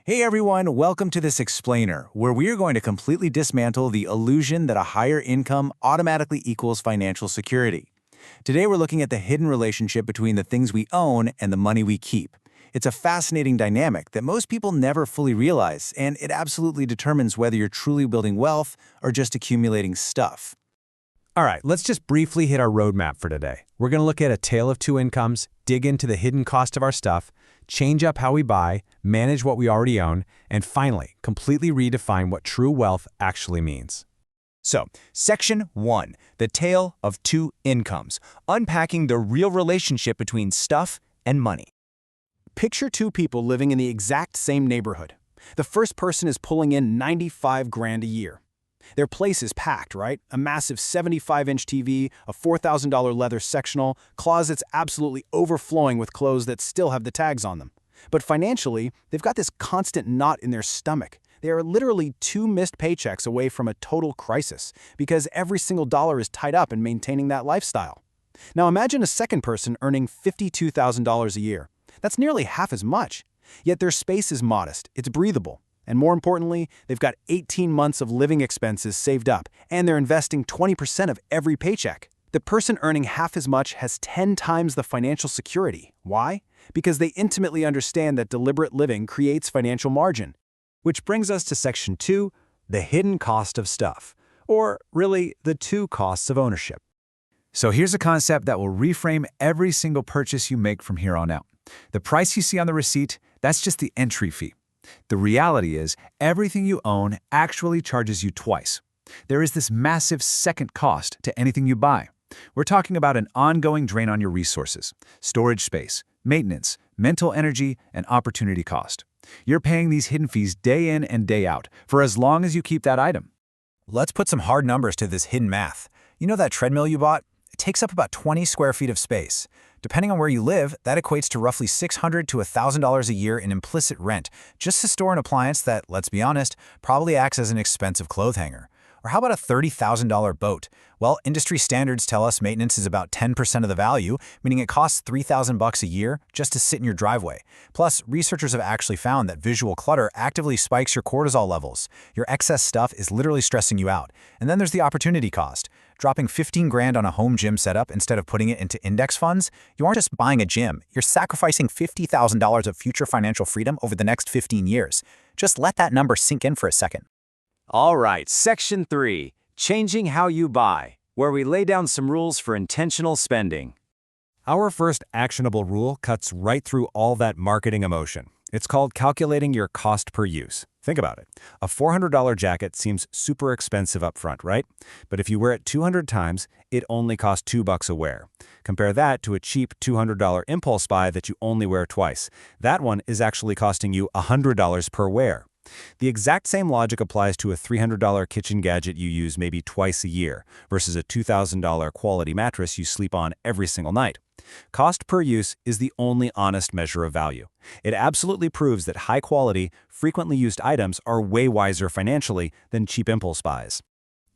Hey everyone, welcome to this explainer, where we are going to completely dismantle the illusion that a higher income automatically equals financial security. Today we're looking at the hidden relationship between the things we own and the money we keep. It's a fascinating dynamic that most people never fully realize, and it absolutely determines whether you're truly building wealth or just accumulating stuff. All right, let's just briefly hit our roadmap for today. We're going to look at a tale of two incomes, dig into the hidden cost of our stuff, change up how we buy, manage what we already own, and finally, completely redefine what true wealth actually means. So, Section 1, the tale of two incomes, unpacking the real relationship between stuff and money. Picture two people living in the exact same neighborhood. The first person is pulling in 95 grand a year. Their place is packed, right? A massive 75-inch TV, a $4,000 leather sectional, closets absolutely overflowing with clothes that still have the tags on them. But financially, they've got this constant knot in their stomach. They are literally two missed paychecks away from a total crisis because every single dollar is tied up in maintaining that lifestyle. Now imagine a second person earning $52,000 a year. That's nearly half as much. Yet their space is modest, it's breathable. And more importantly, they've got 18 months of living expenses saved up, and they're investing 20% of every paycheck. The person earning half as much has 10 times the financial security. Why? Because they intimately understand that deliberate living creates financial margin. Which brings us to Section 2, the hidden cost of stuff, or really, the two costs of ownership. So here's a concept that will reframe every single purchase you make from here on out. The price you see on the receipt, that's just the entry fee. The reality is, everything you own actually charges you twice. There is this massive second cost to anything you buy. We're talking about an ongoing drain on your resources, storage space, maintenance, mental energy, and opportunity cost. You're paying these hidden fees day in and day out for as long as you keep that item. Let's put some hard numbers to this hidden math. You know that treadmill you bought? It takes up about 20 square feet of space. Depending on where you live, that equates to roughly $600 to $1,000 a year in implicit rent, just to store an appliance that, let's be honest, probably acts as an expensive clothes hanger. Or how about a $30,000 boat? Well, industry standards tell us maintenance is about 10% of the value, meaning it costs $3,000 a year just to sit in your driveway. Plus, researchers have actually found that visual clutter actively spikes your cortisol levels. Your excess stuff is literally stressing you out. And then there's the opportunity cost. Dropping 15 grand on a home gym setup instead of putting it into index funds, you aren't just buying a gym, you're sacrificing $50,000 of future financial freedom over the next 15 years. Just let that number sink in for a second. All right, Section 3, changing how you buy, where we lay down some rules for intentional spending. Our first actionable rule cuts right through all that marketing emotion. It's called calculating your cost per use. Think about it. A $400 jacket seems super expensive up front, right? But if you wear it 200 times, it only costs $2 a wear. Compare that to a cheap $200 impulse buy that you only wear twice. That one is actually costing you $100 per wear. The exact same logic applies to a $300 kitchen gadget you use maybe twice a year versus a $2,000 quality mattress you sleep on every single night. Cost per use is the only honest measure of value. It absolutely proves that high-quality, frequently used items are way wiser financially than cheap impulse buys.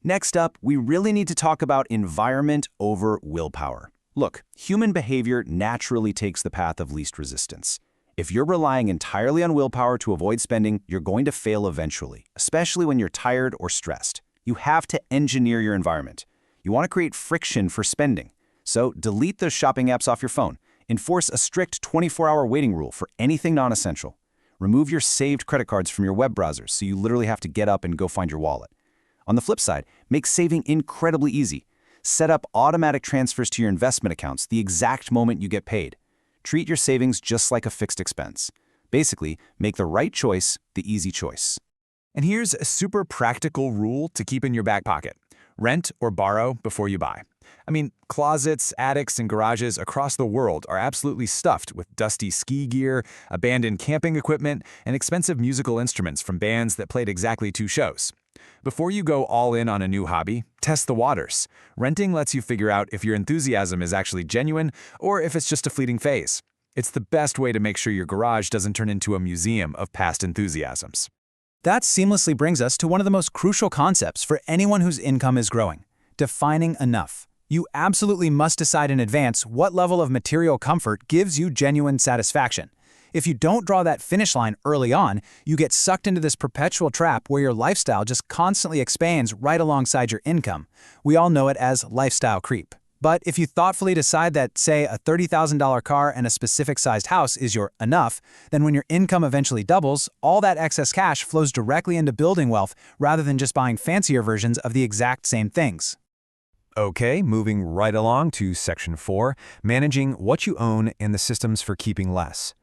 Next up, we really need to talk about environment over willpower. Look, human behavior naturally takes the path of least resistance. If you're relying entirely on willpower to avoid spending, you're going to fail eventually, especially when you're tired or stressed. You have to engineer your environment. You want to create friction for spending. So delete those shopping apps off your phone. Enforce a strict 24-hour waiting rule for anything non-essential. Remove your saved credit cards from your web browsers so you literally have to get up and go find your wallet. On the flip side, make saving incredibly easy. Set up automatic transfers to your investment accounts the exact moment you get paid. Treat your savings just like a fixed expense. Basically, make the right choice the easy choice. And here's a super practical rule to keep in your back pocket. Rent or borrow before you buy. I mean, closets, attics, and garages across the world are absolutely stuffed with dusty ski gear, abandoned camping equipment, and expensive musical instruments from bands that played exactly 2 shows. Before you go all in on a new hobby, test the waters. Renting lets you figure out if your enthusiasm is actually genuine or if it's just a fleeting phase. It's the best way to make sure your garage doesn't turn into a museum of past enthusiasms. That seamlessly brings us to one of the most crucial concepts for anyone whose income is growing: defining enough. You absolutely must decide in advance what level of material comfort gives you genuine satisfaction. If you don't draw that finish line early on, you get sucked into this perpetual trap where your lifestyle just constantly expands right alongside your income. We all know it as lifestyle creep. But if you thoughtfully decide that, say, a $30,000 car and a specific sized house is your enough, then when your income eventually doubles, all that excess cash flows directly into building wealth rather than just buying fancier versions of the exact same things. Okay, moving right along to Section 4, managing what you own and the systems for keeping less.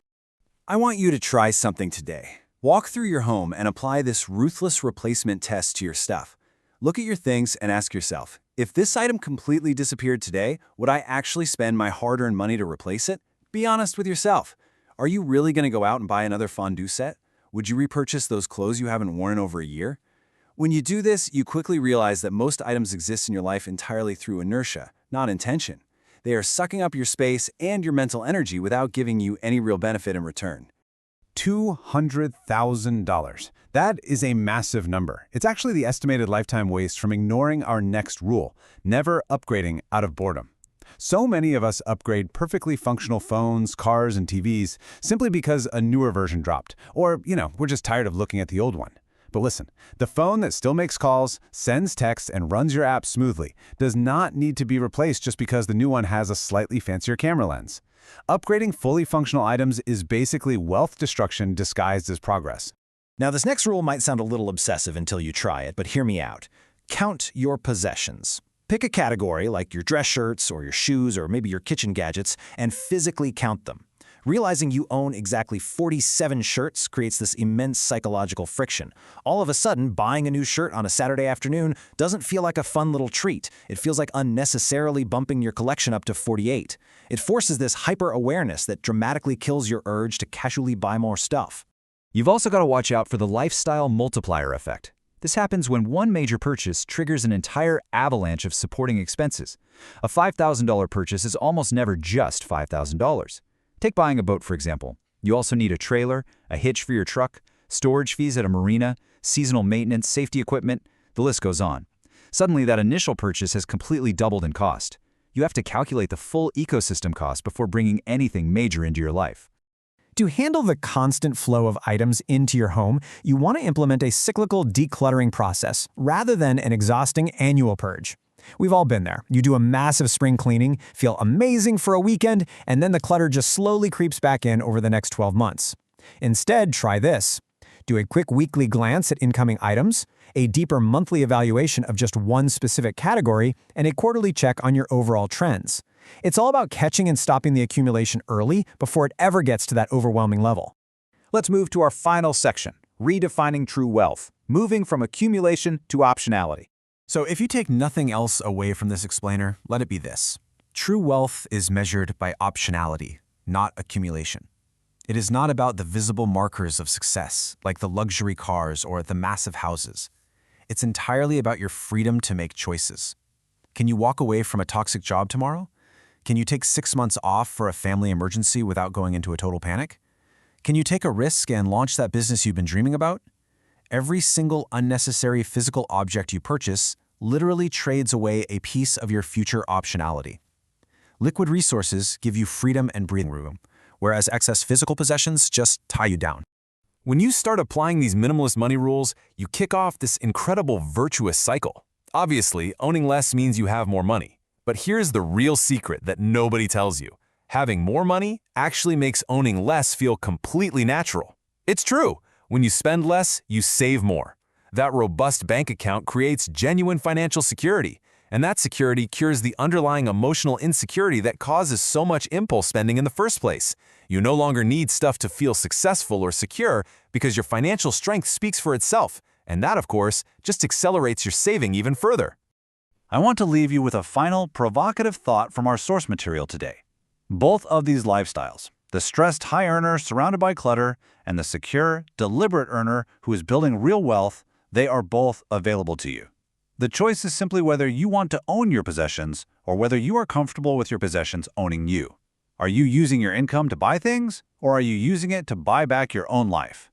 I want you to try something today. Walk through your home and apply this ruthless replacement test to your stuff. Look at your things and ask yourself, if this item completely disappeared today, would I actually spend my hard-earned money to replace it? Be honest with yourself. Are you really going to go out and buy another fondue set? Would you repurchase those clothes you haven't worn in over a year? When you do this, you quickly realize that most items exist in your life entirely through inertia, not intention. They are sucking up your space and your mental energy without giving you any real benefit in return. $200,000. That is a massive number. It's actually the estimated lifetime waste from ignoring our next rule, never upgrading out of boredom. So many of us upgrade perfectly functional phones, cars, and TVs simply because a newer version dropped, or, we're just tired of looking at the old one. But listen, the phone that still makes calls, sends texts, and runs your apps smoothly does not need to be replaced just because the new one has a slightly fancier camera lens. Upgrading fully functional items is basically wealth destruction disguised as progress. Now, this next rule might sound a little obsessive until you try it, but hear me out. Count your possessions. Pick a category like your dress shirts or your shoes or maybe your kitchen gadgets and physically count them. Realizing you own exactly 47 shirts creates this immense psychological friction. All of a sudden, buying a new shirt on a Saturday afternoon doesn't feel like a fun little treat. It feels like unnecessarily bumping your collection up to 48. It forces this hyper-awareness that dramatically kills your urge to casually buy more stuff. You've also got to watch out for the lifestyle multiplier effect. This happens when one major purchase triggers an entire avalanche of supporting expenses. A $5,000 purchase is almost never just $5,000. Take buying a boat, for example. You also need a trailer, a hitch for your truck, storage fees at a marina, seasonal maintenance, safety equipment, the list goes on. Suddenly, that initial purchase has completely doubled in cost. You have to calculate the full ecosystem cost before bringing anything major into your life. To handle the constant flow of items into your home, you want to implement a cyclical decluttering process rather than an exhausting annual purge. We've all been there. You do a massive spring cleaning, feel amazing for a weekend, and then the clutter just slowly creeps back in over the next 12 months. Instead, try this. Do a quick weekly glance at incoming items, a deeper monthly evaluation of just one specific category, and a quarterly check on your overall trends. It's all about catching and stopping the accumulation early before it ever gets to that overwhelming level. Let's move to our final section, redefining true wealth, moving from accumulation to optionality. So if you take nothing else away from this explainer, let it be this. True wealth is measured by optionality, not accumulation. It is not about the visible markers of success, like the luxury cars or the massive houses. It's entirely about your freedom to make choices. Can you walk away from a toxic job tomorrow? Can you take 6 months off for a family emergency without going into a total panic? Can you take a risk and launch that business you've been dreaming about? Every single unnecessary physical object you purchase literally trades away a piece of your future optionality. Liquid resources give you freedom and breathing room, whereas excess physical possessions just tie you down. When you start applying these minimalist money rules, you kick off this incredible virtuous cycle. Obviously, owning less means you have more money. But here's the real secret that nobody tells you. Having more money actually makes owning less feel completely natural. It's true. When you spend less, you save more. That robust bank account creates genuine financial security, and that security cures the underlying emotional insecurity that causes so much impulse spending in the first place. You no longer need stuff to feel successful or secure because your financial strength speaks for itself, and that, of course, just accelerates your saving even further. I want to leave you with a final, provocative thought from our source material today. Both of these lifestyles, the stressed high earner surrounded by clutter and the secure, deliberate earner who is building real wealth, they are both available to you. The choice is simply whether you want to own your possessions or whether you are comfortable with your possessions owning you. Are you using your income to buy things, or are you using it to buy back your own life?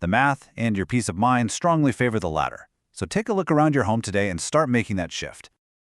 The math and your peace of mind strongly favor the latter. So take a look around your home today and start making that shift.